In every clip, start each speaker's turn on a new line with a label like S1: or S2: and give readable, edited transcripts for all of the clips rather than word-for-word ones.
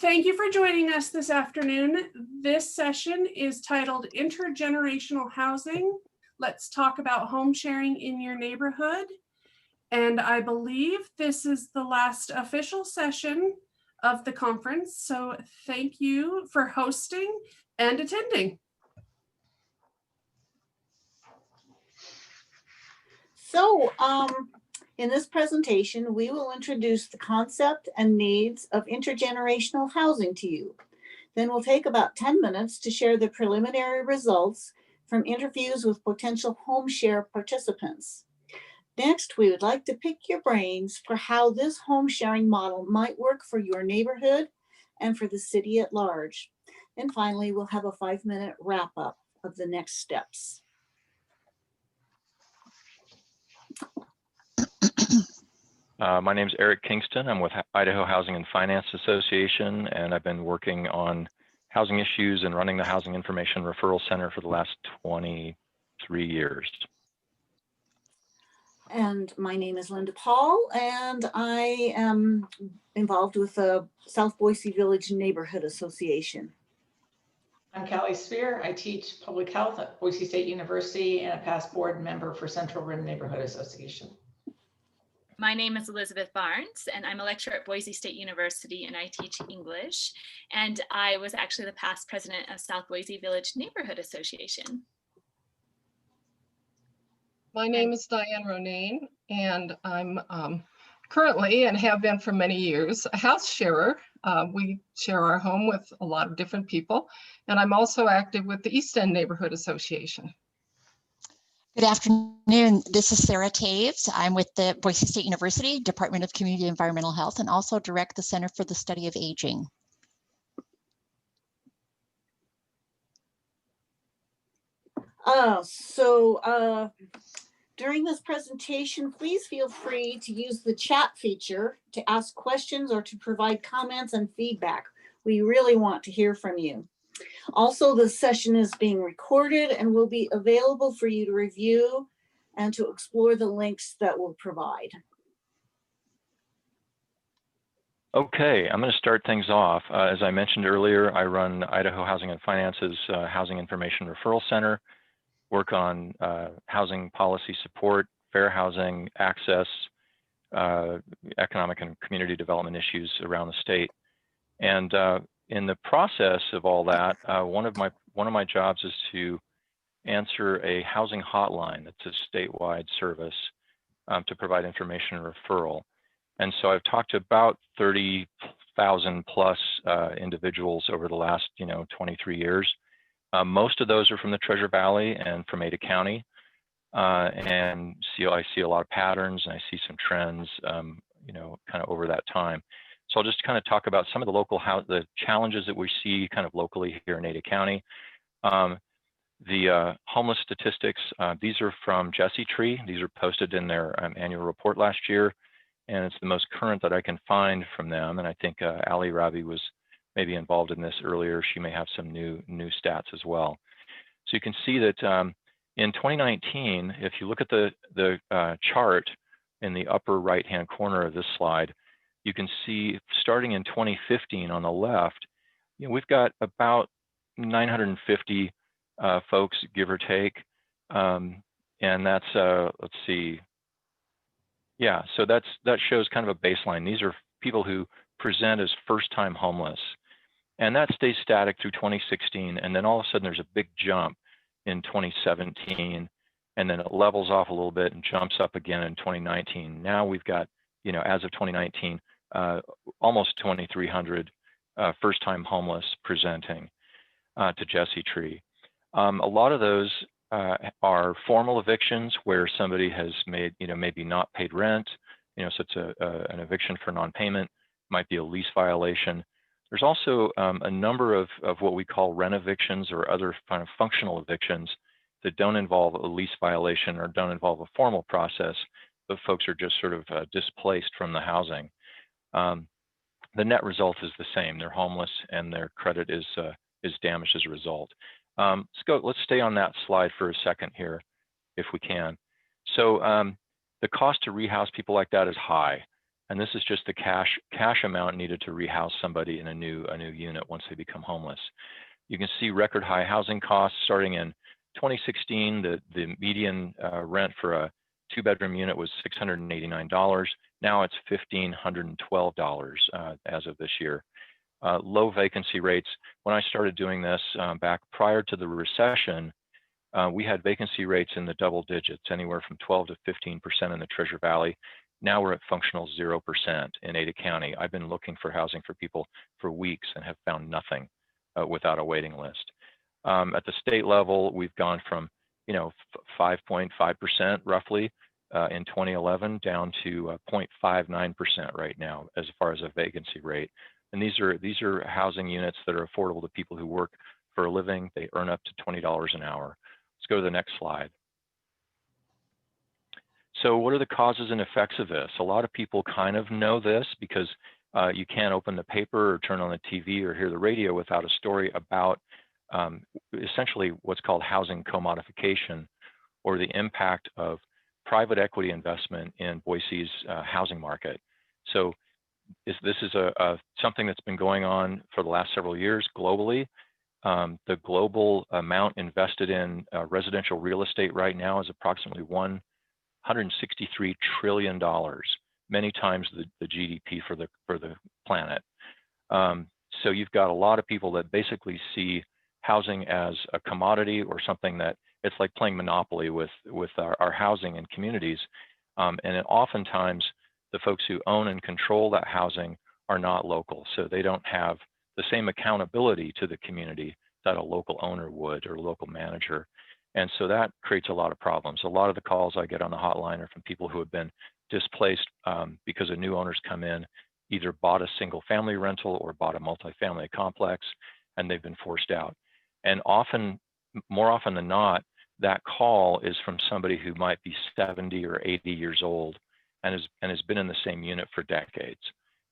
S1: Thank you for joining us this afternoon. This session is titled Intergenerational Housing. Let's talk about home sharing in your neighborhood. And I believe this is the last official session of the conference. So thank you for hosting and attending.
S2: So in this presentation, we will introduce the concept and needs of intergenerational housing to you. Then we'll take about 10 minutes to share the preliminary results from interviews with potential home share participants. Next, we would like to pick your brains for how this home sharing model might work for your neighborhood and for the city at large. And finally, we'll have a 5-minute wrap up of the next steps.
S3: My name is Eric Kingston. I'm with Idaho Housing and Finance Association, and I've been working on housing issues and running the Housing Information Referral Center for the last 23 years.
S2: And my name is Linda Paul, and I am involved with the South Boise Village Neighborhood Association.
S4: I'm Callie Spear. I teach public health at Boise State University and a past board member for Central Rim Neighborhood Association.
S5: My name is Elizabeth Barnes, and I'm a lecturer at Boise State University, and I teach English. And I was actually the past president of South Boise Village Neighborhood Association.
S6: My name is Diane Ronayne, and I'm currently, and have been for many years, a house sharer. We share our home with a lot of different people, and I'm also active with the East End Neighborhood Association.
S7: Good afternoon. This is Sarah Taves. I'm with the Boise State University Department of Community Environmental Health and also direct the Center for the Study of Aging.
S2: During this presentation, please feel free to use the chat feature to ask questions or to provide comments and feedback. We really want to hear from you. Also, the session is being recorded and will be available for you to review and to explore the links that we'll provide.
S3: Okay, I'm going to start things off. As I mentioned earlier, I run Idaho Housing and Finance's Housing Information Referral Center, work on housing policy support, fair housing access, economic and community development issues around the state. And in the process of all that, one of my jobs is to answer a housing hotline that's a statewide service to provide information and referral. And so I've talked to about 30,000 plus individuals over the last 23 years. Most of those are from the Treasure Valley and from Ada County, and I see a lot of patterns and I see some trends, kind of over that time. So I'll just kind of talk about some of the challenges that we see kind of locally here in Ada County. The homeless statistics, these are from Jesse Tree. These are posted in their annual report last year, and it's the most current that I can find from them. And I think Ali Rabi was maybe involved in this earlier. She may have some new stats as well. So you can see that in 2019, if you look at the chart in the upper right-hand corner of this slide, you can see starting in 2015 on the left, we've got about 950 folks, give or take. And that's, let's see. Yeah, so that shows kind of a baseline. These are people who present as first-time homeless. And that stays static through 2016. And then all of a sudden there's a big jump in 2017. And then it levels off a little bit and jumps up again in 2019. Now we've got, as of 2019, almost 2,300 first-time homeless presenting to Jesse Tree. A lot of those are formal evictions where somebody has made, maybe not paid rent, so it's an eviction for non-payment, might be a lease violation. There's also a number of what we call rent evictions or other kind of functional evictions that don't involve a lease violation or don't involve a formal process, but folks are just sort of displaced from the housing. The net result is the same. They're homeless and their credit is damaged as a result. Let's stay on that slide for a second here, if we can. So the cost to rehouse people like that is high. And this is just the cash amount needed to rehouse somebody in a new unit once they become homeless. You can see record high housing costs starting in 2016. The median rent for a 2-bedroom unit was $689. Now it's $1,512 as of this year. Low vacancy rates. When I started doing this back prior to the recession, we had vacancy rates in the double digits, anywhere from 12 to 15% in the Treasure Valley. Now we're at functional 0% in Ada County. I've been looking for housing for people for weeks and have found nothing without a waiting list. At the state level, we've gone from 5.5% roughly in 2011 down to 0.59% right now as far as a vacancy rate. And these are housing units that are affordable to people who work for a living. They earn up to $20 an hour. Let's go to the next slide. So what are the causes and effects of this? A lot of people kind of know this because you can't open the paper or turn on the TV or hear the radio without a story about essentially what's called housing commodification, or the impact of private equity investment in Boise's housing market. So this is something that's been going on for the last several years globally. The global amount invested in residential real estate right now is approximately $163 trillion, many times the GDP for the planet. So you've got a lot of people that basically see housing as a commodity or something that it's like playing Monopoly with our housing and communities. And oftentimes the folks who own and control that housing are not local. So they don't have the same accountability to the community that a local owner would or a local manager. And so that creates a lot of problems. A lot of the calls I get on the hotline are from people who have been displaced because a new owners come in, either bought a single family rental or bought a multifamily complex, and they've been forced out. And more often than not, that call is from somebody who might be 70 or 80 years old and has been in the same unit for decades.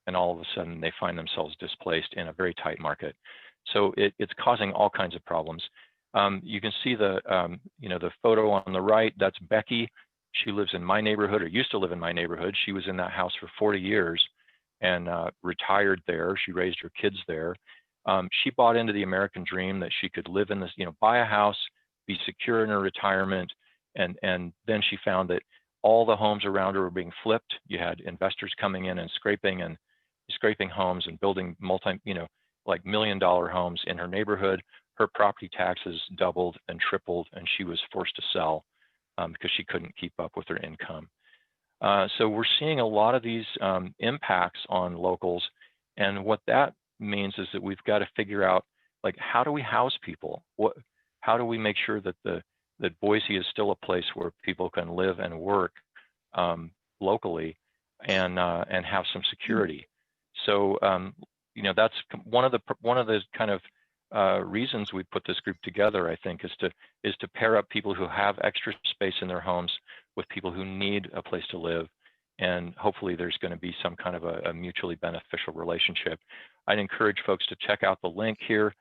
S3: And all of a sudden they find themselves displaced in a very tight market. So it's causing all kinds of problems. You can see the photo on the right. That's Becky. She lives in my neighborhood, or used to live in my neighborhood. She was in that house for 40 years and retired there. She raised her kids there. She bought into the American dream that she could live in this, buy a house, be secure in her retirement, and then she found that all the homes around her were being flipped. You had investors coming in and scraping homes and building like $1 million homes in her neighborhood. Her property taxes doubled and tripled, and she was forced to sell because she couldn't keep up with her income. So we're seeing a lot of these impacts on locals, and what that means is that we've got to figure out, like, how do we house people? How do we make sure that that Boise is still a place where people can live and work locally and have some security? So that's one of the kind of reasons we put this group together, I think, is to pair up people who have extra space in their homes with people who need a place to live, and hopefully there's going to be some kind of a mutually beneficial relationship. I'd encourage folks to check out the link here,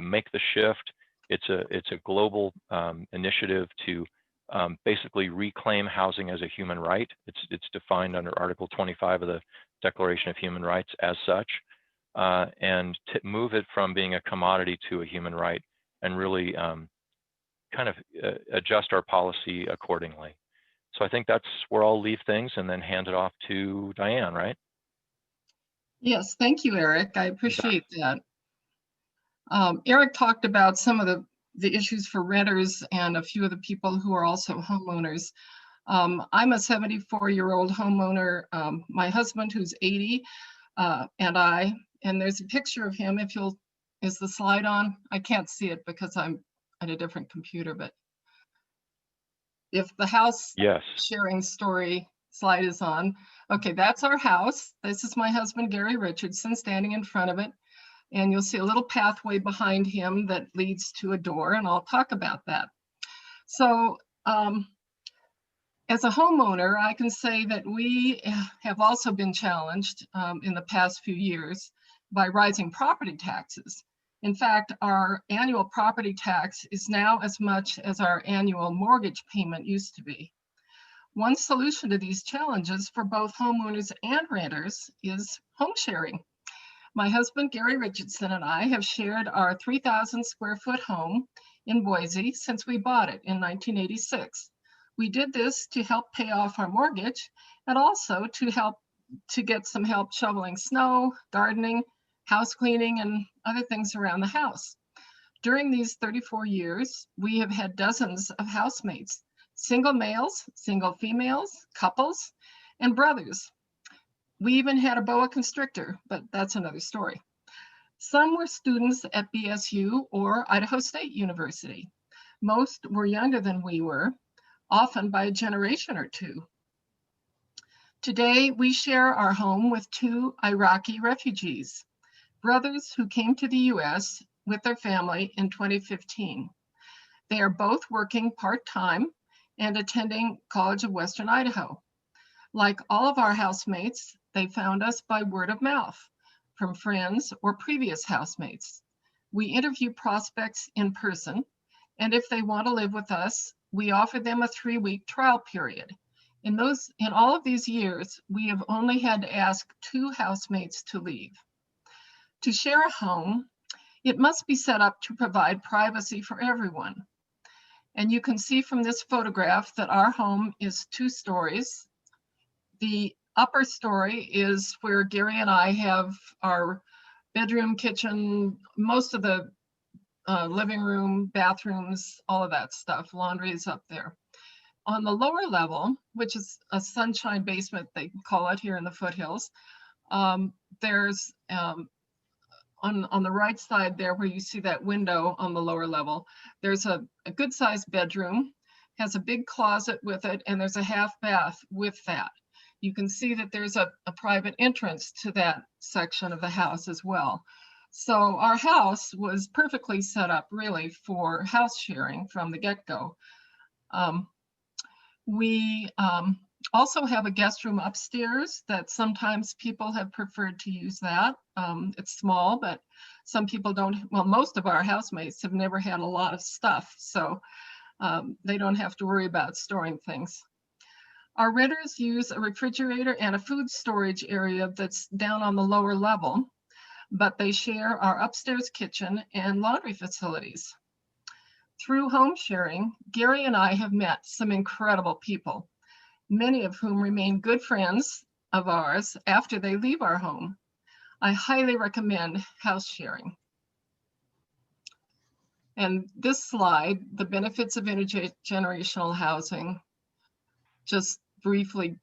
S3: make the shift. It's a global initiative to basically reclaim housing as a human right. It's defined under Article 25 of the Declaration of Human Rights as such. And to move it from being a commodity to a human right, and really kind of adjust our policy accordingly. So I think that's where I'll leave things and then hand it off to Diane, right?
S6: Yes, thank you, Eric. I appreciate that. Eric talked about some of the issues for renters and a few of the people who are also homeowners. I'm a 74-year-old homeowner. My husband, who's 80, and there's a picture of him. Is the slide on? I can't see it because I'm at a different computer, but if the house sharing story slide is on, okay, that's our house. This is my husband, Gary Richardson, standing in front of it. And you'll see a little pathway behind him that leads to a door, and I'll talk about that. So as a homeowner, I can say that we have also been challenged in the past few years by rising property taxes. In fact, our annual property tax is now as much as our annual mortgage payment used to be. One solution to these challenges for both homeowners and renters is home sharing. My husband, Gary Richardson, and I have shared our 3,000 square foot home in Boise since we bought it in 1986. We did this to help pay off our mortgage and also to get some help shoveling snow, gardening, house cleaning, and other things around the house. During these 34 years, we have had dozens of housemates, single males, single females, couples, and brothers. We even had a boa constrictor, but that's another story. Some were students at BSU or Idaho State University. Most were younger than we were, often by a generation or two. Today, we share our home with two Iraqi refugees, brothers who came to the US with their family in 2015. They are both working part-time and attending College of Western Idaho. Like all of our housemates, they found us by word of mouth from friends or previous housemates. We interview prospects in person, and if they want to live with us, we offer them a 3-week trial period. In all of these years, we have only had to ask 2 housemates to leave. To share a home, it must be set up to provide privacy for everyone. And you can see from this photograph that our home is 2 stories. The upper story is where Gary and I have our bedroom, kitchen, most of the living room, bathrooms, all of that stuff. Laundry is up there. On the lower level, which is a sunshine basement, they call it here in the foothills, there's on the right side there where you see that window on the lower level, there's a good sized bedroom, has a big closet with it, and there's a half bath with that. You can see that there's a private entrance to that section of the house as well. So our house was perfectly set up really for house sharing from the get-go. We also have a guest room upstairs that sometimes people have preferred to use that. It's small, but some people don't, well, most of our housemates have never had a lot of stuff, so they don't have to worry about storing things. Our renters use a refrigerator and a food storage area that's down on the lower level, but they share our upstairs kitchen and laundry facilities. Through home sharing, Gary and I have met some incredible people, many of whom remain good friends of ours after they leave our home. I highly recommend house sharing. And this slide, the benefits of intergenerational housing, just briefly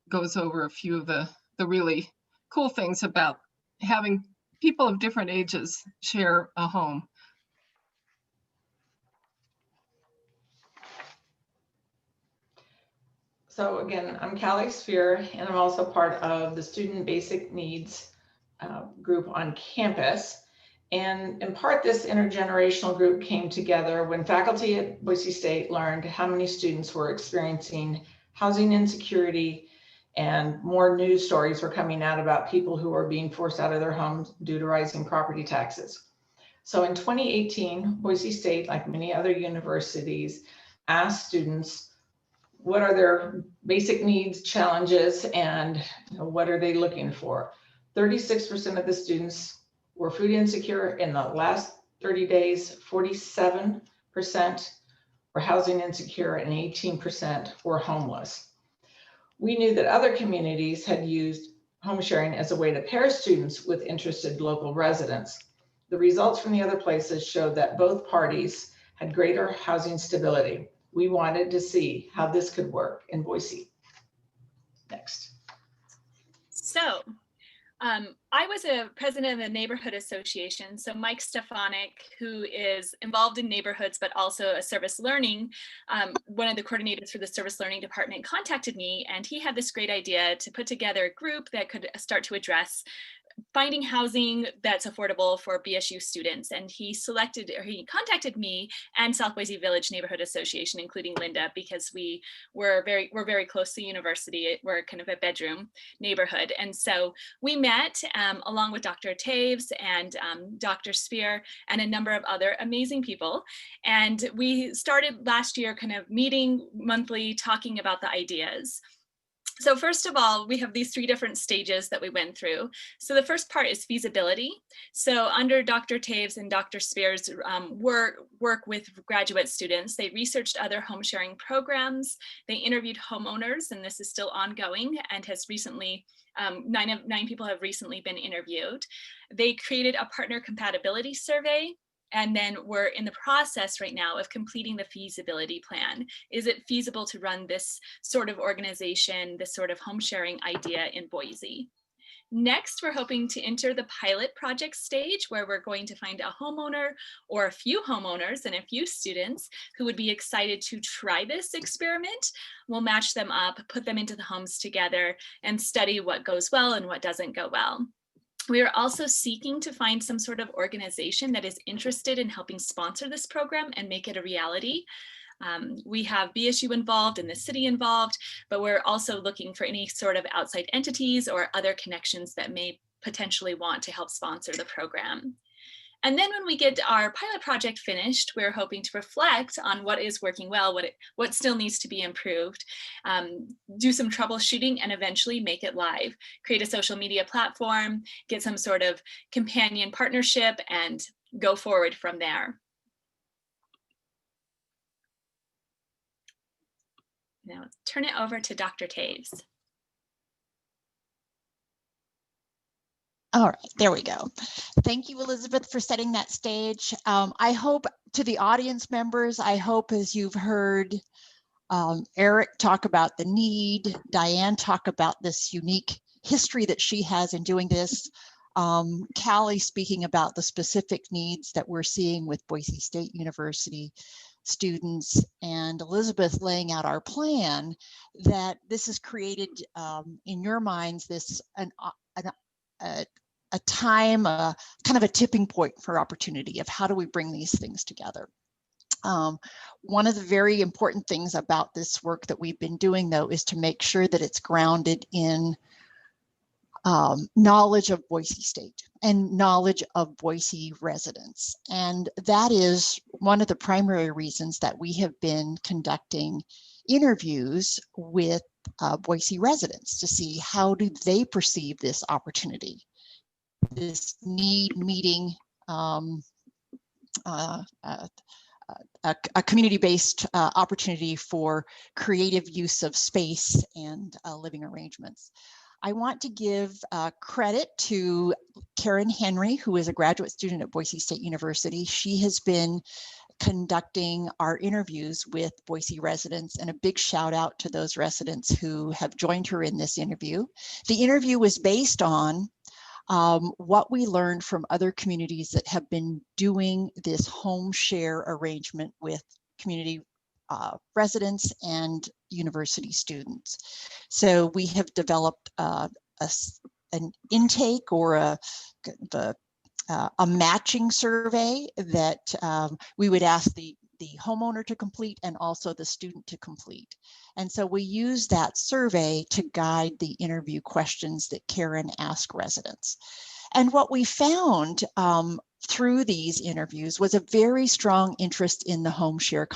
S6: goes over a few of the really cool things about having people of different ages share a home.
S4: So again, I'm Callie Sphere, and I'm also part of the Student Basic Needs group on campus. And in part, this intergenerational group came together when faculty at Boise State learned how many students were experiencing housing insecurity, and more news stories were coming out about people who were being forced out of their homes due to rising property taxes. So in 2018, Boise State, like many other universities, asked students what are their basic needs, challenges, and what are they looking for. 36% of the students were food insecure in the last 30 days, 47% were housing insecure, and 18% were homeless. We knew that other communities had used home sharing as a way to pair students with interested local residents. The results from the other places showed that both parties had greater housing stability. We wanted to see how this could work in Boise. Next.
S5: So I was a president of the neighborhood association. So Mike Stefanik, who is involved in neighborhoods, but also a service learning, one of the coordinators for the service learning department, contacted me, and he had this great idea to put together a group that could start to address finding housing that's affordable for BSU students. And he contacted me and South Boise Village Neighborhood Association, including Linda, because we're very close to the university. We're kind of a bedroom neighborhood. And so we met along with Dr. Taves and Dr. Spear and a number of other amazing people. And we started last year kind of meeting monthly, talking about the ideas. So first of all, we have these 3 different stages that we went through. So the first part is feasibility. So under Dr. Taves and Dr. Spear's work with graduate students, they researched other home sharing programs. They interviewed homeowners, and this is still ongoing and has recently, 9 people have recently been interviewed. They created a partner compatibility survey. And then we're in the process right now of completing the feasibility plan. Is it feasible to run this sort of organization, this sort of home sharing idea in Boise? Next, we're hoping to enter the pilot project stage, where we're going to find a homeowner or a few homeowners and a few students who would be excited to try this experiment. We'll match them up, put them into the homes together, and study what goes well and what doesn't go well. We are also seeking to find some sort of organization that is interested in helping sponsor this program and make it a reality. We have BSU involved and the city involved, but we're also looking for any sort of outside entities or other connections that may potentially want to help sponsor the program. And then when we get our pilot project finished, we're hoping to reflect on what is working well, what still needs to be improved, do some troubleshooting, and eventually make it live. Create a social media platform, get some sort of companion partnership, and go forward from there. Now turn it over to Dr. Taves.
S7: All right, there we go. Thank you, Elizabeth, for setting that stage. I hope, to the audience members, I hope as you've heard Eric talk about the need, Diane talk about this unique history that she has in doing this, Callie speaking about the specific needs that we're seeing with Boise State University students, and Elizabeth laying out our plan, that this has created in your minds this a time, kind of a tipping point for opportunity of how do we bring these things together. One of the very important things about this work that we've been doing, though, is to make sure that it's grounded in knowledge of Boise State and knowledge of Boise residents. And that is one of the primary reasons that we have been conducting interviews with Boise residents to see how do they perceive this opportunity, this need meeting a community-based opportunity for creative use of space and living arrangements. I want to give credit to Karen Henry, who is a graduate student at Boise State University. She has been conducting our interviews with Boise residents, and a big shout out to those residents who have joined her in this interview. The interview was based on what we learned from other communities that have been doing this home share arrangement with community residents and university students. So we have developed an intake or a matching survey that we would ask the homeowner to complete and also the student to complete. And so we use that survey to guide the interview questions that Karen asked residents. And what we found through these interviews was a very strong interest in the home share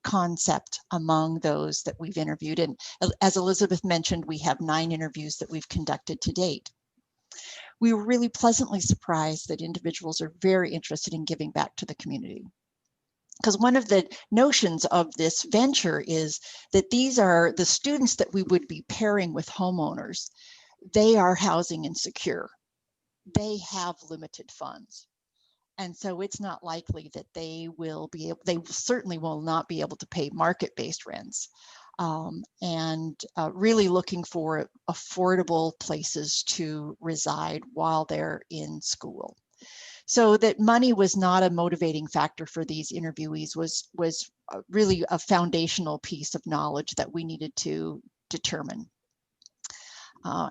S7: concept among those that we've interviewed. And as Elizabeth mentioned, we have 9 interviews that we've conducted to date. We were really pleasantly surprised that individuals are very interested in giving back to the community. Because one of the notions of this venture is that these are the students that we would be pairing with homeowners. They are housing insecure. They have limited funds. And so it's not likely that they will be able, they certainly will not be able to pay market-based rents. And really looking for affordable places to reside while they're in school. So that money was not a motivating factor for these interviewees was really a foundational piece of knowledge that we needed to determine.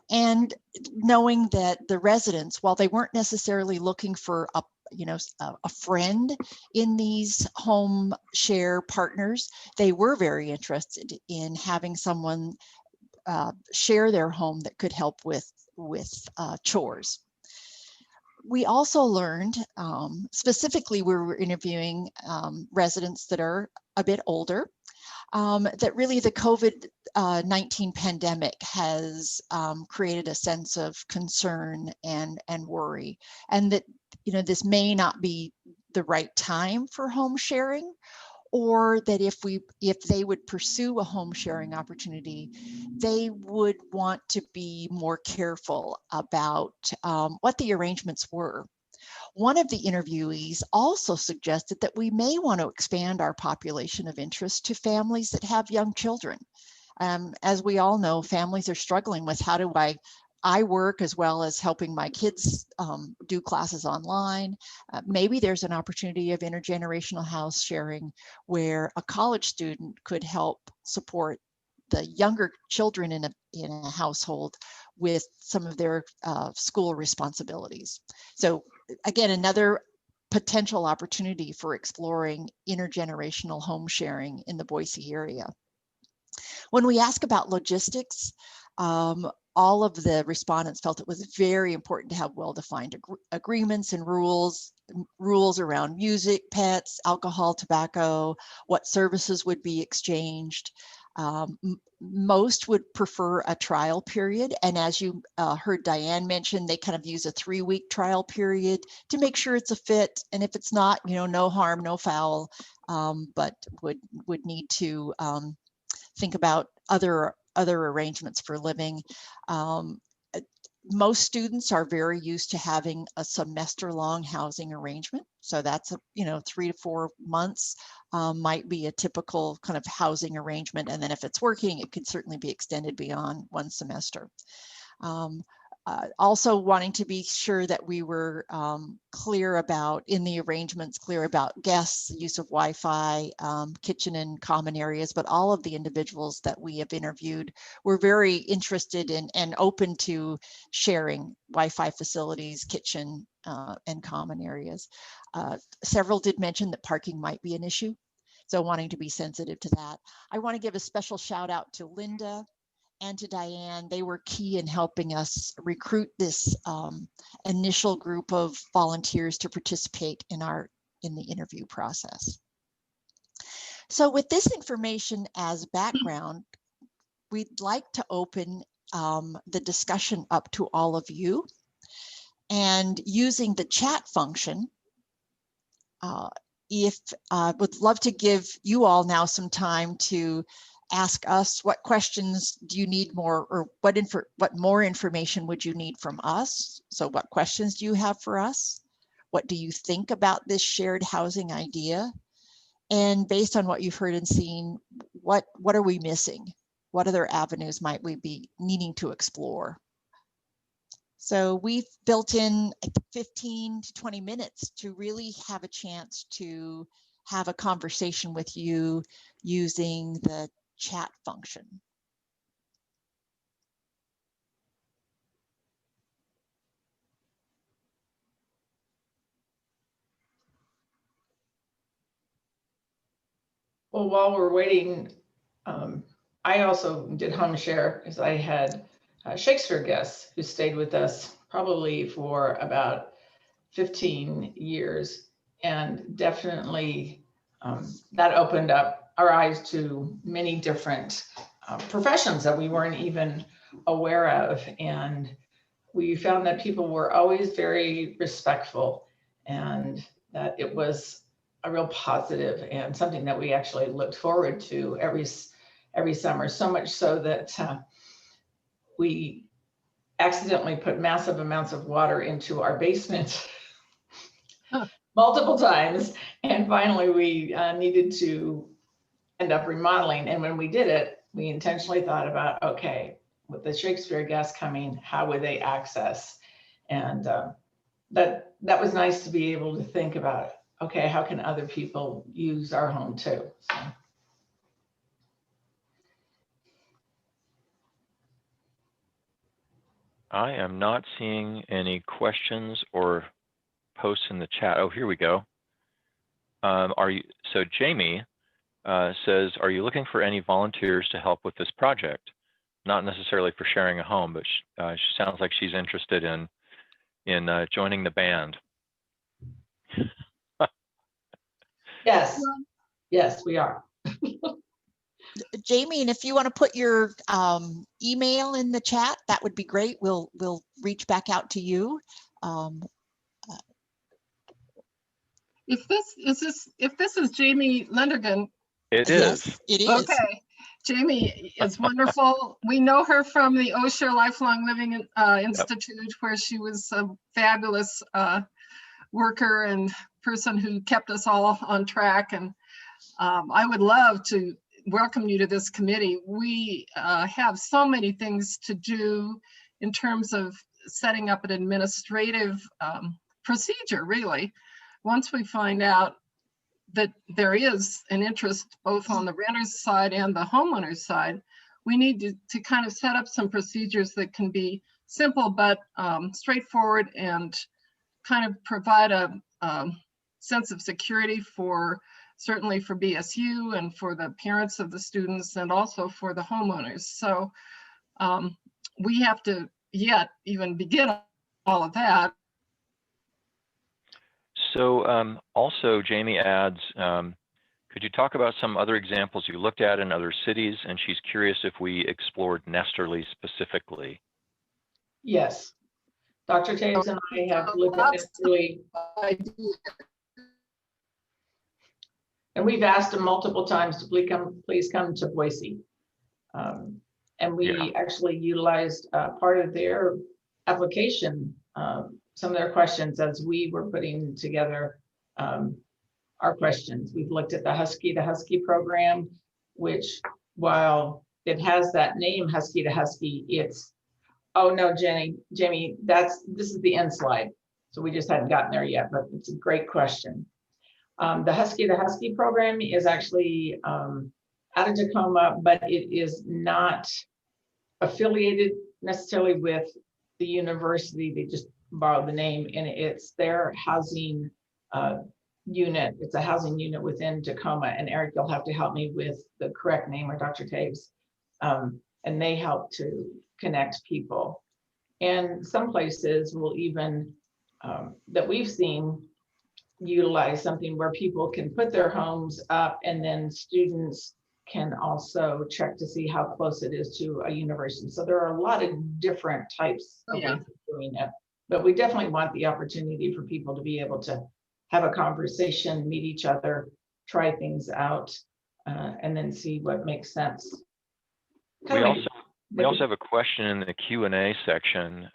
S7: And knowing that the residents, while they weren't necessarily looking for a friend in these home share partners, they were very interested in having someone share their home that could help with chores. We also learned, specifically we were interviewing residents that are a bit older, that really the COVID-19 pandemic has created a sense of concern and worry, and that this may not be the right time for home sharing, or that if they would pursue a home sharing opportunity, they would want to be more careful about what the arrangements were. One of the interviewees also suggested that we may want to expand our population of interest to families that have young children. As we all know, families are struggling with how do I work as well as helping my kids do classes online. Maybe there's an opportunity of intergenerational house sharing where a college student could help support the younger children in a household with some of their school responsibilities. So again, another potential opportunity for exploring intergenerational home sharing in the Boise area. When we ask about logistics, all of the respondents felt it was very important to have well-defined agreements and rules around music, pets, alcohol, tobacco, what services would be exchanged. Most would prefer a trial period. And as you heard Diane mention, they kind of use a 3-week trial period to make sure it's a fit. And if it's not, no harm, no foul, but would need to think about other arrangements for living. Most students are very used to having a semester-long housing arrangement. So that's 3 to 4 months might be a typical kind of housing arrangement. And then if it's working, it could certainly be extended beyond 1 semester. Also wanting to be sure that we were clear about, in the arrangements, clear about guests, use of Wi-Fi, kitchen and common areas, but all of the individuals that we have interviewed were very interested in and open to sharing Wi-Fi facilities, kitchen, and common areas. Several did mention that parking might be an issue, so wanting to be sensitive to that. I want to give a special shout out to Linda and to Diane. They were key in helping us recruit this initial group of volunteers to participate in the interview process. So with this information as background, we'd like to open the discussion up to all of you, and using the chat function, would love to give you all now some time to ask us what questions do you need more, or what more information would you need from us? So what questions do you have for us? What do you think about this shared housing idea? And based on what you've heard and seen, what are we missing? What other avenues might we be needing to explore? So we've built in 15 to 20 minutes to really have a chance to have a conversation with you using the chat function.
S4: Well, while we're waiting, I also did home share because I had Shakespeare guests who stayed with us probably for about 15 years, and definitely that opened up our eyes to many different professions that we weren't even aware of. And we found that people were always very respectful, and that it was a real positive and something that we actually looked forward to every summer, so much so that we accidentally put massive amounts of water into our basement multiple times. And finally we needed to end up remodeling. And when we did it, we intentionally thought about, okay, with the Shakespeare guests coming, how would they access? And that was nice to be able to think about, okay, how can other people use our home too? So.
S3: I am not seeing any questions or posts in the chat. Oh, here we go. So Jamie says, are you looking for any volunteers to help with this project? Not necessarily for sharing a home, but she sounds like she's interested in joining the band.
S4: Yes, yes, we are.
S7: Jamie, and if you want to put your email in the chat, that would be great. We'll reach back out to you.
S6: If this is Jamie Lendergan.
S3: It
S7: yes,
S3: is.
S7: it is.
S6: Okay, Jamie is wonderful. We know her from the Osher Lifelong Living Institute, where she was a fabulous worker and person who kept us all on track. And I would love to welcome you to this committee. We have so many things to do in terms of setting up an administrative procedure, really. Once we find out that there is an interest both on the renter's side and the homeowner's side, we need to kind of set up some procedures that can be simple but straightforward and kind of provide a sense of security for, certainly for BSU and for the parents of the students and also for the homeowners. So we have to yet even begin all of that.
S3: So also Jamie adds, could you talk about some other examples you looked at in other cities? And she's curious if we explored Nesterly specifically.
S4: Yes. Dr. Taves and I have looked at Nesterly. And we've asked them multiple times to please come to Boise. And we actually utilized part of their application, some of their questions as we were putting together our questions. We've looked at the Husky to Husky program, which while it has that name, Husky to Husky, it's, oh no, Jamie, this is the end slide. So we just hadn't gotten there yet, but it's a great question. The Husky to Husky program is actually out of Tacoma, but it is not affiliated necessarily with the university. They just borrowed the name, and it's their housing unit. It's a housing unit within Tacoma, and Eric, you'll have to help me with the correct name, or Dr. Taves. And they help to connect people. And some places will even, that we've seen, utilize something where people can put their homes up and then students can also check to see how close it is to a university. So there are a lot of different types of ways of doing it, but we definitely want the opportunity for people to be able to have a conversation, meet each other, try things out, and then see what makes sense.
S3: We also have a question in the Q&A section,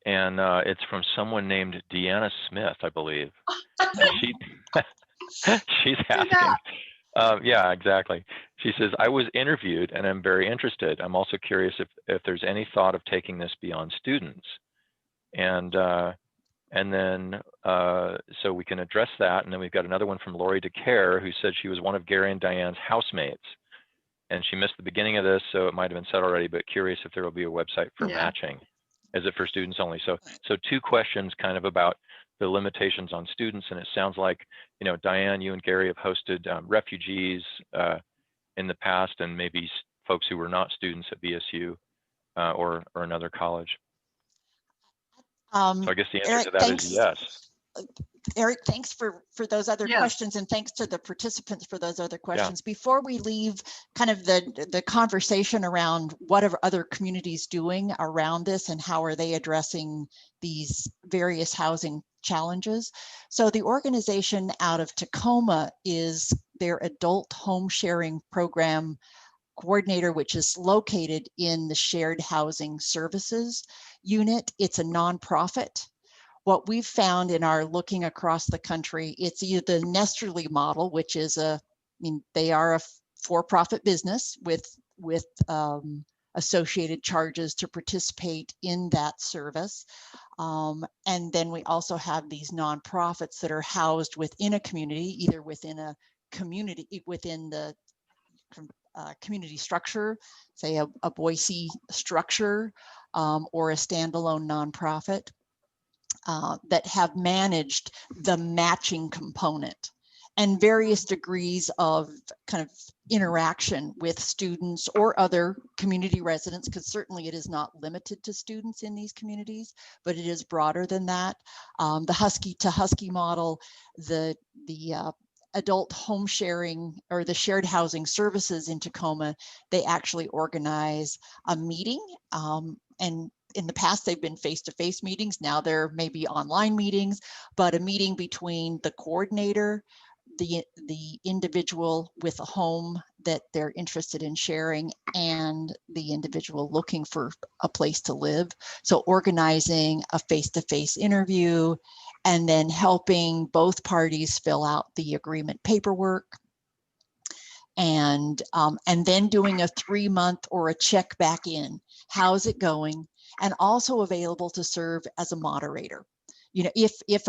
S3: and it's from someone named Deanna Smith, I believe. She's asking. Yeah, exactly. She says, I was interviewed and I'm very interested. I'm also curious if there's any thought of taking this beyond students. And then, so we can address that. And then we've got another one from Lori DeCare, who said she was one of Gary and Diane's housemates. And she missed the beginning of this, so it might have been said already, but curious if there will be a website for matching. Is it for students only? So two questions kind of about the limitations on students. And it sounds like, you know, Diane, you and Gary have hosted refugees in the past, and maybe folks who were not students at BSU or another college. So I guess the answer
S7: Eric,
S3: to that is yes.
S7: Eric, thanks for those other questions, and thanks to the participants for those other questions. Before we leave kind of the conversation around what are other communities doing around this and how are they addressing these various housing challenges. So the organization out of Tacoma is their adult home sharing program coordinator, which is located in the shared housing services unit. It's a nonprofit. What we've found in our looking across the country, it's either the Nesterly model, which is they are a for-profit business with associated charges to participate in that service. And then we also have these nonprofits that are housed within a community, either within a community, within the community structure, say a Boise structure, or a standalone nonprofit that have managed the matching component and various degrees of kind of interaction with students or other community residents, because certainly it is not limited to students in these communities, but it is broader than that. The Husky to Husky model, the adult home sharing or the shared housing services in Tacoma, they actually organize a meeting, and in the past they've been face-to-face meetings. Now there may be online meetings, but a meeting between the coordinator, the individual with a home that they're interested in sharing, and the individual looking for a place to live. So organizing a face-to-face interview and then helping both parties fill out the agreement paperwork, and then doing a 3-month or a check back in. How's it going? And also available to serve as a moderator. You know, if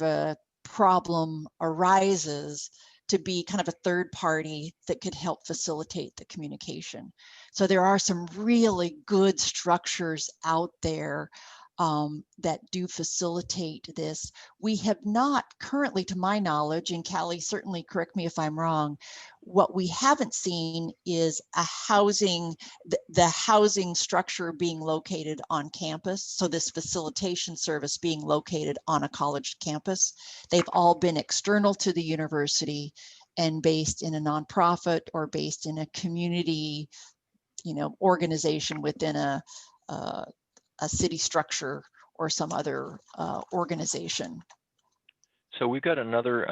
S7: a problem arises, to be kind of a third party that could help facilitate the communication. So there are some really good structures out there that do facilitate this. We have not currently, to my knowledge, and Callie, certainly correct me if I'm wrong, what we haven't seen is a housing, the housing structure being located on campus. So this facilitation service being located on a college campus. They've all been external to the university and based in a nonprofit or based in a community, you know, organization within a city structure or some other organization.
S3: So we've got another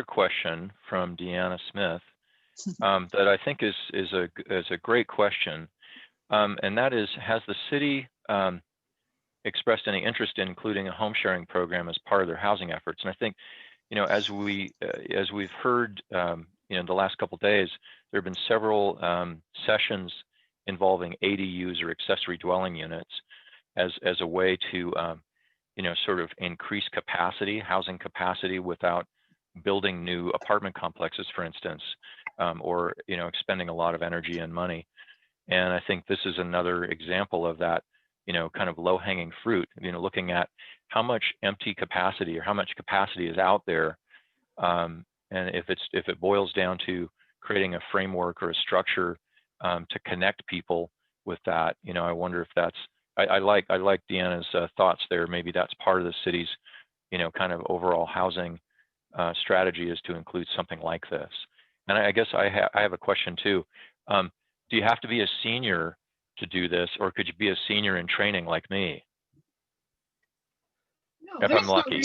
S3: question from Deanna Smith that I think is a great question, and that is, has the city expressed any interest in including a home sharing program as part of their housing efforts? And I think, you know, as we've heard, you know, the last couple of days, there have been several sessions involving ADUs or accessory dwelling units as a way to you know, sort of increase capacity, housing capacity, without building new apartment complexes, for instance, or, you know, expending a lot of energy and money. And I think this is another example of that, you know, kind of low-hanging fruit, you know, looking at how much empty capacity or how much capacity is out there. And if it boils down to creating a framework or a structure to connect people with that, you know, I wonder if that's, I like Deanna's thoughts there. Maybe that's part of the city's, you know, kind of overall housing strategy, is to include something like this. And I guess I have a question too. Do you have to be a senior to do this, or could you be a senior in training like me?
S6: No,
S3: If I'm lucky.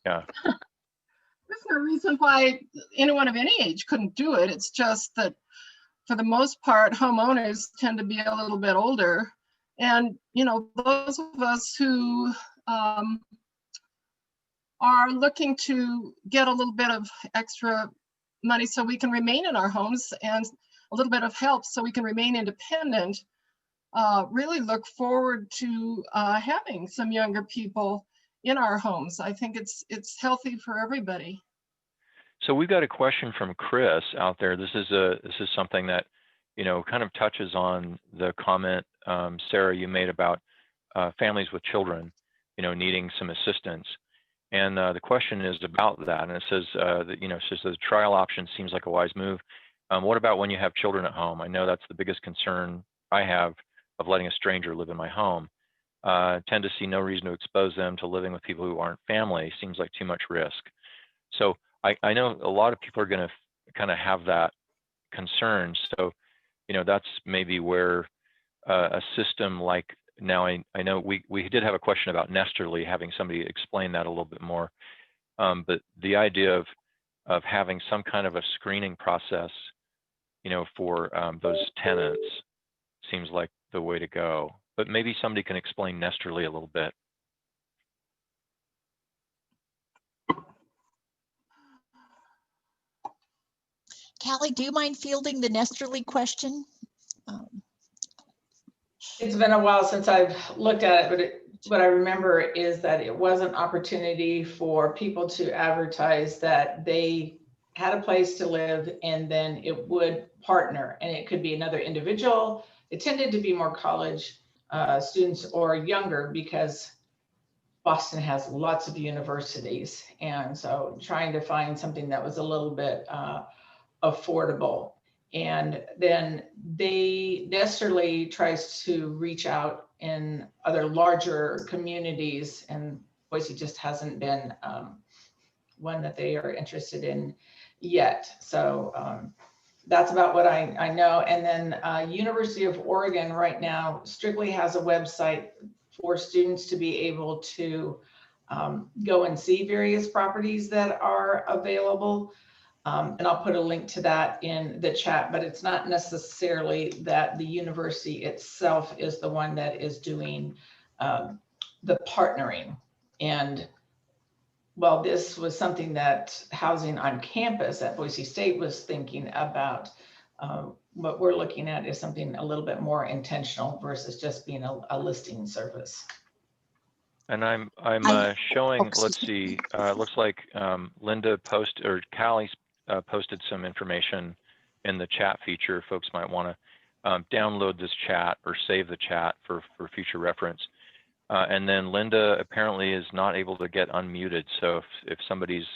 S3: Yeah.
S6: There's no reason why anyone of any age couldn't do it. It's just that for the most part, homeowners tend to be a little bit older. And, you know, those of us who are looking to get a little bit of extra money so we can remain in our homes, and a little bit of help so we can remain independent, really look forward to having some younger people in our homes. I think it's healthy for everybody.
S3: So we've got a question from Chris out there. This is something that, you know, kind of touches on the comment, Sarah, you made about families with children, you know, needing some assistance. And the question is about that. And it says that, you know, it says the trial option seems like a wise move. What about when you have children at home? I know that's the biggest concern I have of letting a stranger live in my home. Tend to see no reason to expose them to living with people who aren't family. Seems like too much risk. So I know a lot of people are going to kind of have that concern. So, you know, that's maybe where a system like, now I know we did have a question about Nesterly, having somebody explain that a little bit more. But the idea of having some kind of a screening process, you know, for those tenants seems like the way to go. But maybe somebody can explain Nesterly a little bit.
S7: Callie, do you mind fielding the Nesterly question?
S4: It's been a while since I've looked at it, but what I remember is that it was an opportunity for people to advertise that they had a place to live, and then it would partner, and it could be another individual. It tended to be more college students or younger, because Boston has lots of universities. And so trying to find something that was a little bit affordable. And then Nesterly tries to reach out in other larger communities, and Boise just hasn't been one that they are interested in yet. So that's about what I know. And then University of Oregon right now strictly has a website for students to be able to go and see various properties that are available. And I'll put a link to that in the chat, but it's not necessarily that the university itself is the one that is doing the partnering. And well, this was something that Housing on Campus at Boise State was thinking about. What we're looking at is something a little bit more intentional versus just being a listing service.
S3: And I'm showing, let's see, looks like Linda Callie posted some information in the chat feature. Folks might want to download this chat or save the chat for future reference. And then Linda apparently is not able to get unmuted. So if somebody's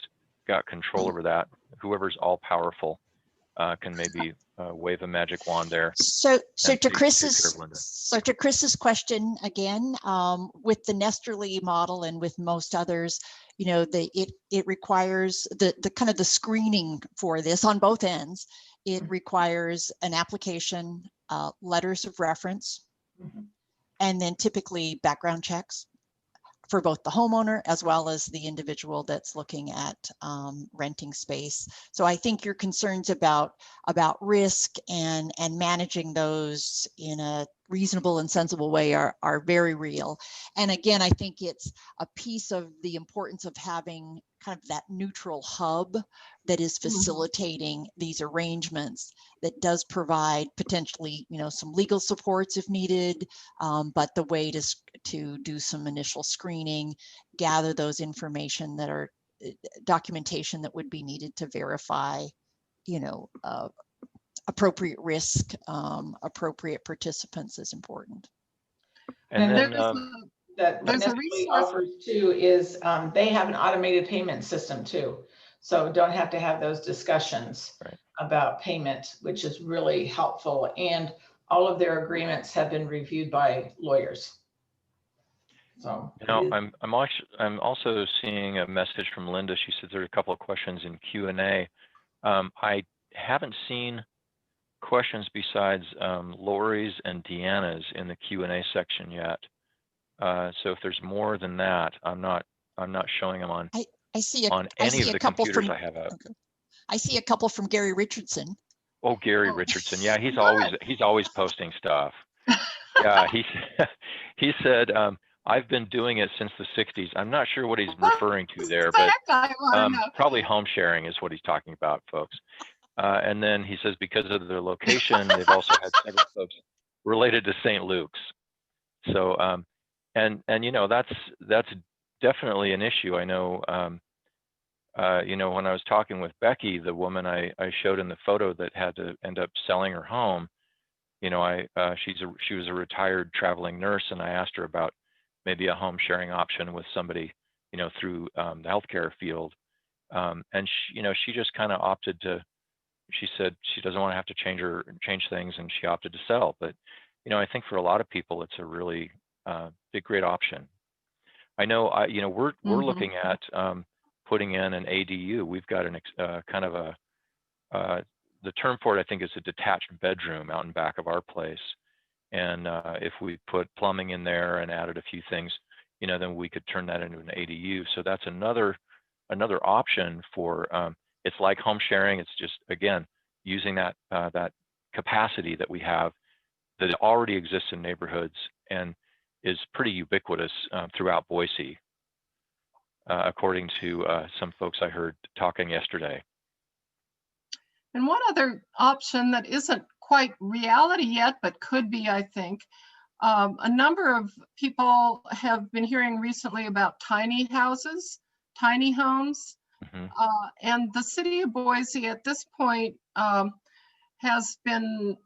S3: got control over that, whoever's all powerful can maybe wave a magic wand there.
S7: So to Chris's question again, with the Nesterly model and with most others, you know, it requires the kind of the screening for this on both ends. It requires an application, letters of reference, and then typically background checks for both the homeowner as well as the individual that's looking at renting space. So I think your concerns about risk and managing those in a reasonable and sensible way are very real. And again, I think it's a piece of the importance of having kind of that neutral hub that is facilitating these arrangements, that does provide potentially, you know, some legal supports if needed, but the way to do some initial screening, gather those information that are documentation that would be needed to verify, you know, appropriate risk, appropriate participants is important.
S3: And then
S4: that Nestle offers too is they have an automated payment system too. So don't have to have those discussions about payment, which is really helpful. And all of their agreements have been reviewed by lawyers. So
S3: you know, I'm also seeing a message from Linda. She said there are a couple of questions in Q&A. I haven't seen questions besides Lori's and Deanna's in the Q&A section yet. So if there's more than that, I'm not showing them on any of the computers I have out.
S7: Okay. I see a couple from Gary Richardson.
S3: Oh, Gary Richardson. Yeah, he's always posting stuff. Yeah, he said I've been doing it since the 60s. I'm not sure what he's referring to there, but probably home sharing is what he's talking about, folks. And then he says because of their location, they've also had several folks related to St. Luke's. So and you know, that's definitely an issue. I know you know, when I was talking with Becky, the woman I showed in the photo that had to end up selling her home, you know, she was a retired traveling nurse, and I asked her about maybe a home sharing option with somebody, you know, through the healthcare field, and she, you know, she just kind of opted to. She said she doesn't want to have to change things, and she opted to sell. But you know, I think for a lot of people, it's a really great option. I know, you know, we're looking at putting in an ADU. We've got an kind of a the term for it, I think, is a detached bedroom out in back of our place. And if we put plumbing in there and added a few things, you know, then we could turn that into an ADU. So that's another option for. It's like home sharing. It's just, again, using that capacity that we have that already exists in neighborhoods and is pretty ubiquitous throughout Boise, according to some folks I heard talking yesterday.
S6: And one other option that isn't quite reality yet, but could be, I think, a number of people have been hearing recently about tiny houses, tiny homes. And the city of Boise at this point has been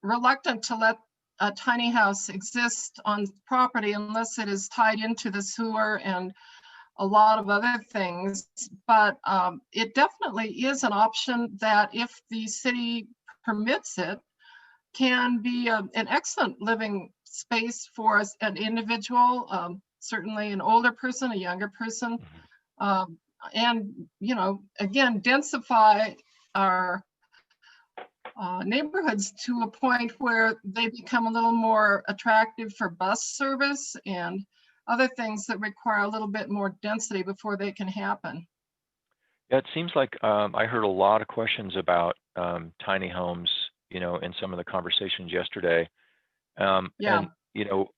S6: reluctant to let a tiny house exist on property unless it is tied into the sewer and a lot of other things. But it definitely is an option that, if the city permits it, can be an excellent living space for an individual, certainly an older person, a younger person, and, you know, again, densify our neighborhoods to a point where they become a little more attractive for bus service and other things that require a little bit more density before they can happen.
S3: Yeah, it seems like I heard a lot of questions about tiny homes, you know, in some of the conversations yesterday.
S6: Yeah.
S3: And, you know,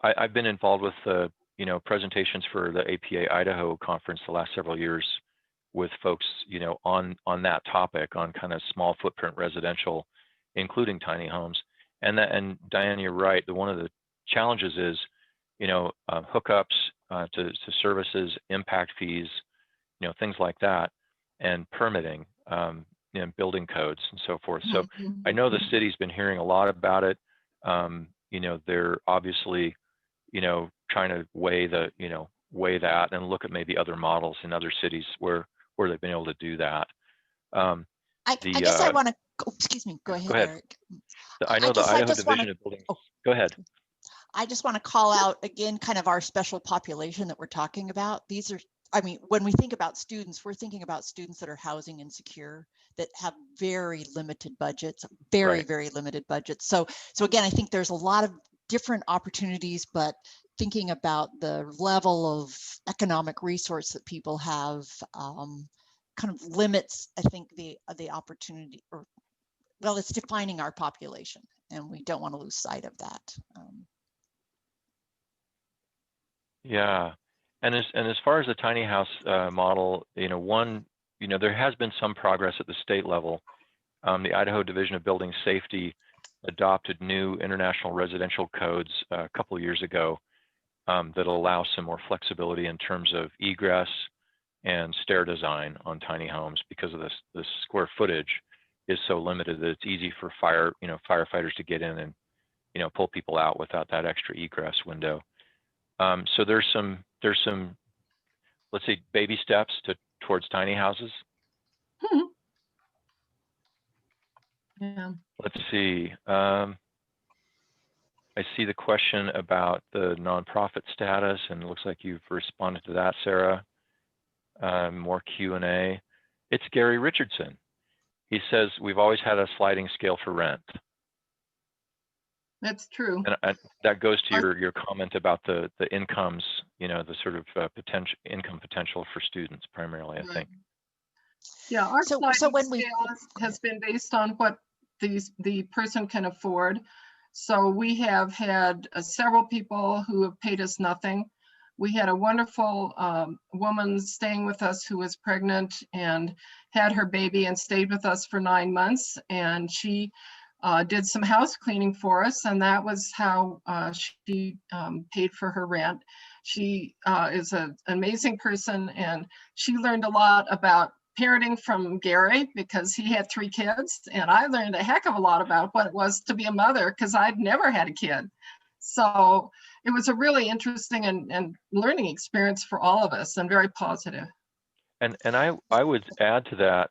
S3: I've been involved with the, you know, presentations for the APA Idaho conference the last several years with folks, you know, on that topic, on kind of small footprint residential, including tiny homes. And Diane, you're right. One of the challenges is, you know, hookups to services, impact fees, you know, things like that, and permitting, you know, building codes and so forth. So I know the city's been hearing a lot about it. You know, they're obviously, you know, trying to weigh that and look at maybe other models in other cities where they've been able to do that.
S7: I guess I want to, excuse me, go ahead, Eric.
S3: I know the Idaho Division of Building. Go ahead.
S7: I just want to call out again kind of our special population that we're talking about. These are, I mean, when we think about students, we're thinking about students that are housing insecure, that have very limited budgets, very limited budgets. So again, I think there's a lot of different opportunities, but thinking about the level of economic resource that people have kind of limits, I think, the opportunity, or, well, it's defining our population, and we don't want to lose sight of that.
S3: Yeah, and as far as the tiny house model, you know, there has been some progress at the state level. The Idaho Division of Building Safety adopted new international residential codes a couple of years ago that allow some more flexibility in terms of egress and stair design on tiny homes, because of the square footage is so limited that it's easy for firefighters to get in and, you know, pull people out without that extra egress window. So there's some, let's say, baby steps towards tiny houses.
S6: Yeah.
S3: Let's see. I see the question about the nonprofit status, and it looks like you've responded to that, Sarah. More Q&A. It's Gary Richardson. He says, we've always had a sliding scale for rent.
S6: That's true.
S3: And that goes to your comment about the incomes, you know, the sort of income potential for students primarily, I think.
S6: Yeah, our sliding scale has been based on what the person can afford. So we have had several people who have paid us nothing. We had a wonderful woman staying with us who was pregnant and had her baby and stayed with us for 9 months. And she did some house cleaning for us, and that was how she paid for her rent. She is an amazing person, and she learned a lot about parenting from Gary, because he had 3 kids, and I learned a heck of a lot about what it was to be a mother, because I'd never had a kid. So it was a really interesting and learning experience for all of us, and very positive.
S3: And I would add to that,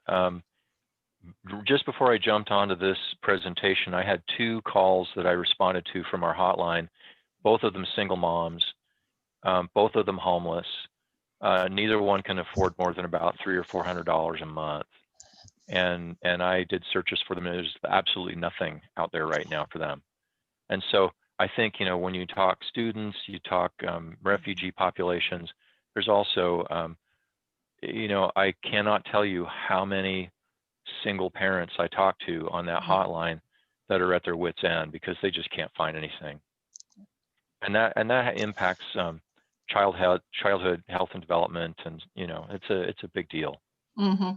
S3: just before I jumped onto this presentation, I had 2 calls that I responded to from our hotline, both of them single moms, both of them homeless. Neither one can afford more than about $300 or $400 a month. And I did searches for them, and there's absolutely nothing out there right now for them. And so I think, you know, when you talk students, you talk refugee populations, there's also, you know, I cannot tell you how many single parents I talk to on that hotline that are at their wits' end because they just can't find anything. And that impacts childhood health and development, and, you know, it's a big deal.
S6: Mm-hmm.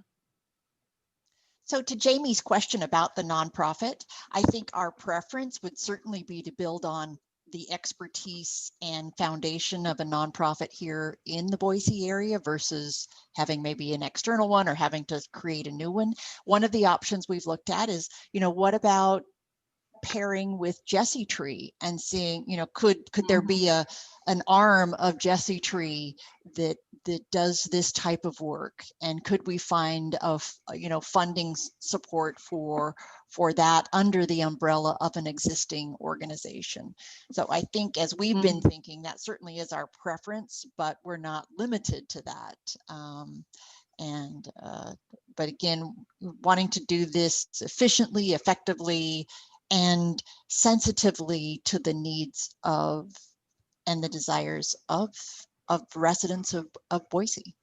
S7: So to Jamie's question about the nonprofit, I think our preference would certainly be to build on the expertise and foundation of a nonprofit here in the Boise area versus having maybe an external one or having to create a new one. One of the options we've looked at is, you know, what about pairing with Jesse Tree and seeing, you know, could there be an arm of Jesse Tree that does this type of work, and could we find funding support for that under the umbrella of an existing organization? So I think, as we've been thinking, that certainly is our preference, but we're not limited to that. But again, wanting to do this efficiently, effectively, and sensitively to the needs of and the desires of residents of Boise.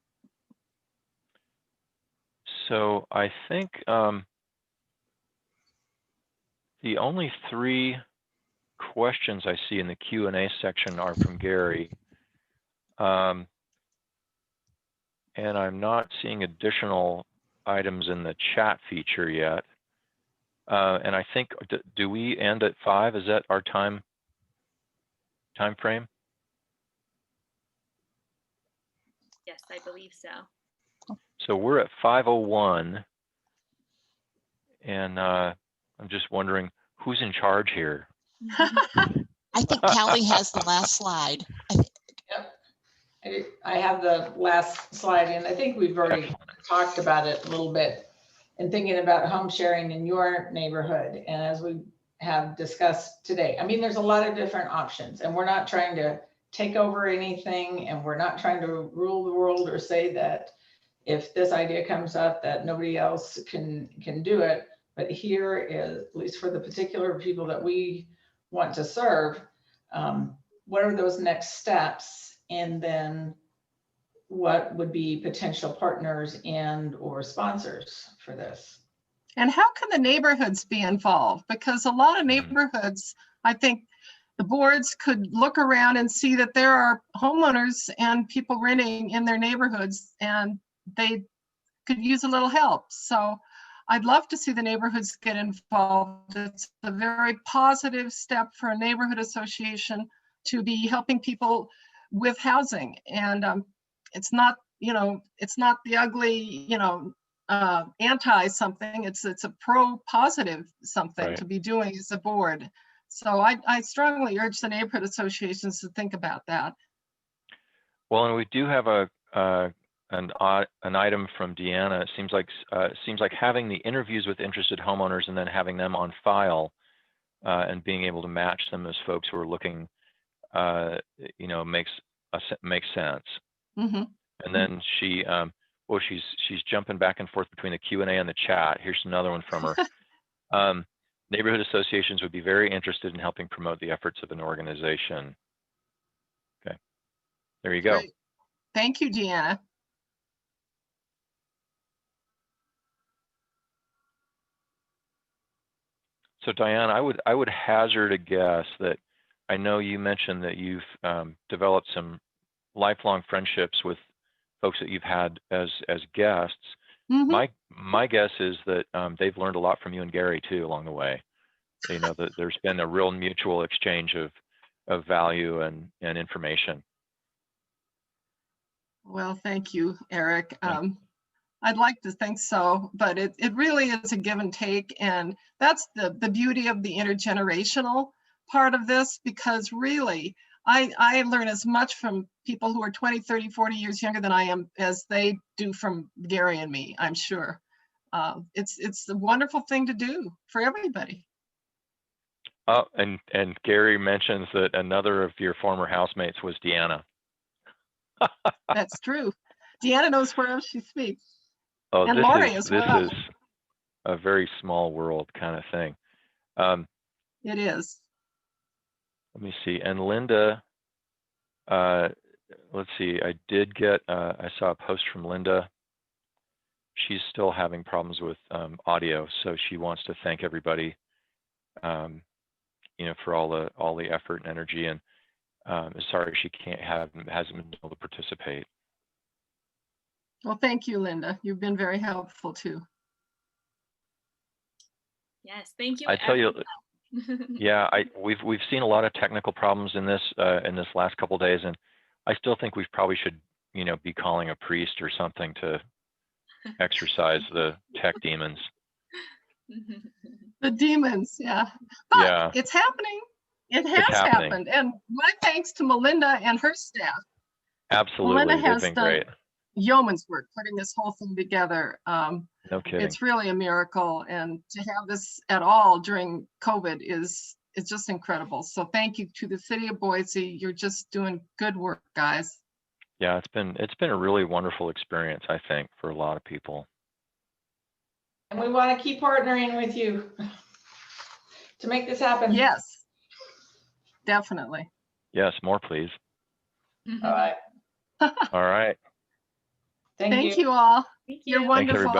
S3: So I think the only 3 questions I see in the Q&A section are from Gary. And I'm not seeing additional items in the chat feature yet. And I think, do we end at 5? Is that our time frame?
S5: Yes, I believe so.
S3: So we're at 5:01, and I'm just wondering who's in charge here.
S7: I think Callie has the last slide.
S4: Yep, I have the last slide, and I think we've already talked about it a little bit, and thinking about home sharing in your neighborhood. And as we have discussed today, I mean, there's a lot of different options, and we're not trying to take over anything, and we're not trying to rule the world or say that if this idea comes up that nobody else can do it. But here is, at least for the particular people that we want to serve, what are those next steps? And then what would be potential partners and or sponsors for this?
S6: And how can the neighborhoods be involved? Because a lot of neighborhoods, I think the boards could look around and see that there are homeowners and people renting in their neighborhoods, and they could use a little help. So I'd love to see the neighborhoods get involved. It's a very positive step for a neighborhood association to be helping people with housing. And it's not, it's not the ugly, anti something. It's a pro positive something to be doing as a board. So I strongly urge the neighborhood associations to think about that.
S3: Well, and we do have an item from Deanna. It seems like having the interviews with interested homeowners and then having them on file and being able to match them as folks who are looking, makes sense. And then she, she's jumping back and forth between the Q&A and the chat. Here's another one from her. Neighborhood associations would be very interested in helping promote the efforts of an organization. Okay, there you go.
S6: Great. Thank you, Deanna.
S3: So Diane, I would hazard a guess that I know you mentioned that you've developed some lifelong friendships with folks that you've had as guests. My guess is that they've learned a lot from you and Gary too along the way. That there's been a real mutual exchange of value and information.
S6: Well, thank you, Eric. I'd like to think so, but it really is a give and take. And that's the beauty of the intergenerational part of this, because really, I learn as much from people who are 20, 30, 40 years younger than I am as they do from Gary and me, I'm sure. It's a wonderful thing to do for everybody.
S3: Oh, and Gary mentions that another of your former housemates was Deanna.
S6: That's true. Deanna knows where else she speaks.
S3: Oh,
S6: and Lori as well.
S3: This is a very small world kind of thing.
S6: It is.
S3: Let me see. And Linda, let's see. I did get. I saw a post from Linda. She's still having problems with audio, so she wants to thank everybody, for all the effort and energy. And sorry she hasn't been able to participate.
S6: Well, thank you, Linda. You've been very helpful too.
S5: Yes, thank you.
S3: I tell you, yeah, we've seen a lot of technical problems in this last couple of days, and I still think we probably should, be calling a priest or something to exorcise the tech demons.
S6: The demons, yeah. But
S3: Yeah.
S6: it's happening. It has
S3: happening.
S6: happened. And my thanks to Melinda and her staff.
S3: Absolutely,
S6: Melinda
S3: they've
S6: has
S3: been
S6: done
S3: great.
S6: yeoman's work putting this whole thing together.
S3: No kidding.
S6: It's really a miracle. And to have this at all during COVID it's just incredible. So thank you to the city of Boise. You're just doing good work, guys.
S3: Yeah, it's been a really wonderful experience, I think, for a lot of people.
S4: And we want to keep partnering with you to make this happen.
S6: Yes, definitely.
S3: Yes, more please.
S4: All right.
S3: All right.
S4: Thank you.
S6: Thank you all.
S5: Thank
S6: You're
S5: you.
S6: wonderful.
S3: Thanks, everybody.